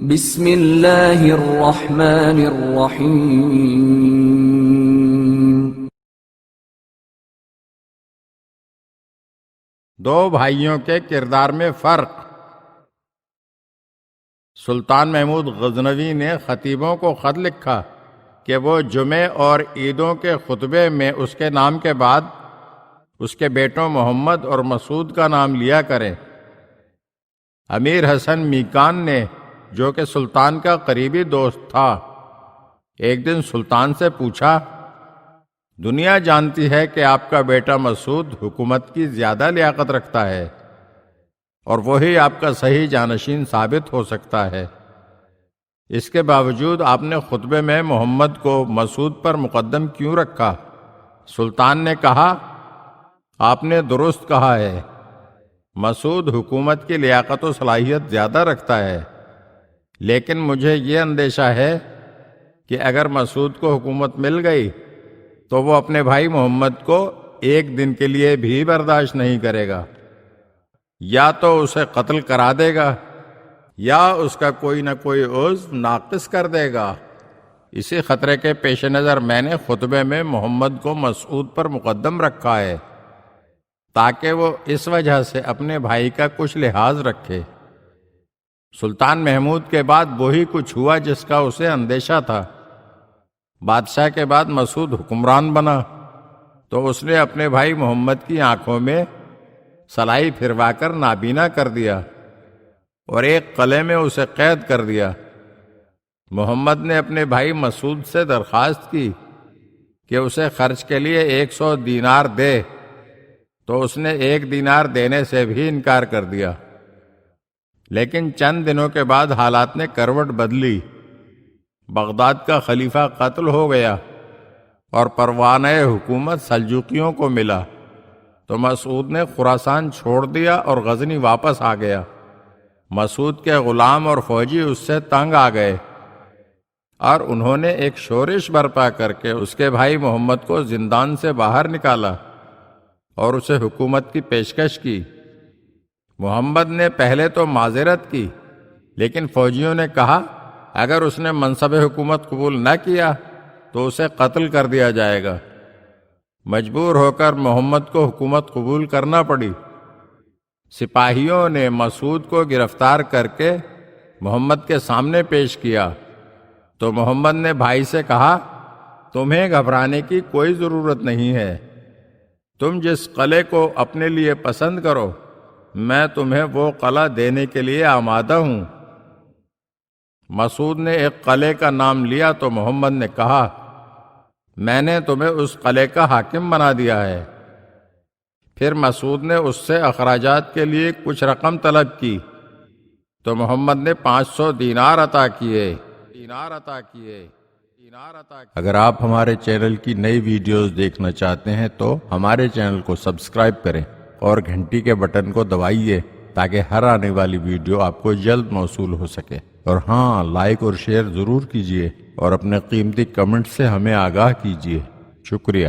بسم اللہ الرحمن الرحیم۔ دو بھائیوں کے کردار میں فرق۔ سلطان محمود غزنوی نے خطیبوں کو خط لکھا کہ وہ جمعے اور عیدوں کے خطبے میں اس کے نام کے بعد اس کے بیٹوں محمد اور مسعود کا نام لیا کریں۔ امیر حسن میکان نے، جو کہ سلطان کا قریبی دوست تھا، ایک دن سلطان سے پوچھا، دنیا جانتی ہے کہ آپ کا بیٹا مسعود حکومت کی زیادہ لیاقت رکھتا ہے اور وہی آپ کا صحیح جانشین ثابت ہو سکتا ہے، اس کے باوجود آپ نے خطبے میں محمد کو مسعود پر مقدم کیوں رکھا؟ سلطان نے کہا، آپ نے درست کہا ہے، مسعود حکومت کی لیاقت و صلاحیت زیادہ رکھتا ہے، لیکن مجھے یہ اندیشہ ہے کہ اگر مسعود کو حکومت مل گئی تو وہ اپنے بھائی محمد کو ایک دن کے لیے بھی برداشت نہیں کرے گا، یا تو اسے قتل کرا دے گا یا اس کا کوئی نہ کوئی عضو ناقص کر دے گا۔ اسی خطرے کے پیش نظر میں نے خطبے میں محمد کو مسعود پر مقدم رکھا ہے، تاکہ وہ اس وجہ سے اپنے بھائی کا کچھ لحاظ رکھے۔ سلطان محمود کے بعد وہی کچھ ہوا جس کا اسے اندیشہ تھا۔ بادشاہ کے بعد مسعود حکمران بنا تو اس نے اپنے بھائی محمد کی آنکھوں میں سلائی پھروا کر نابینا کر دیا اور ایک قلعے میں اسے قید کر دیا۔ محمد نے اپنے بھائی مسعود سے درخواست کی کہ اسے خرچ کے لیے 100 دینار دے، تو اس نے 1 دینار دینے سے بھی انکار کر دیا۔ لیکن چند دنوں کے بعد حالات نے کروٹ بدلی، بغداد کا خلیفہ قتل ہو گیا اور پروانہ حکومت سلجوقیوں کو ملا، تو مسعود نے خراسان چھوڑ دیا اور غزنی واپس آ گیا۔ مسعود کے غلام اور فوجی اس سے تنگ آ گئے اور انہوں نے ایک شورش برپا کر کے اس کے بھائی محمد کو زندان سے باہر نکالا اور اسے حکومت کی پیشکش کی۔ محمد نے پہلے تو معذرت کی، لیکن فوجیوں نے کہا اگر اس نے منصب حکومت قبول نہ کیا تو اسے قتل کر دیا جائے گا۔ مجبور ہو کر محمد کو حکومت قبول کرنا پڑی۔ سپاہیوں نے مسعود کو گرفتار کر کے محمد کے سامنے پیش کیا تو محمد نے بھائی سے کہا، تمہیں گھبرانے کی کوئی ضرورت نہیں ہے، تم جس قلعے کو اپنے لیے پسند کرو میں تمہیں وہ قلعہ دینے کے لیے آمادہ ہوں۔ مسعود نے ایک قلعے کا نام لیا تو محمد نے کہا، میں نے تمہیں اس قلعے کا حاکم بنا دیا ہے۔ پھر مسعود نے اس سے اخراجات کے لیے کچھ رقم طلب کی تو محمد نے 500 دینار عطا کیے۔ اگر آپ ہمارے چینل کی نئی ویڈیوز دیکھنا چاہتے ہیں تو ہمارے چینل کو سبسکرائب کریں اور گھنٹی کے بٹن کو دبائیے تاکہ ہر آنے والی ویڈیو آپ کو جلد موصول ہو سکے۔ اور ہاں، لائک اور شیئر ضرور کیجیے اور اپنے قیمتی کمنٹ سے ہمیں آگاہ کیجیے۔ شکریہ۔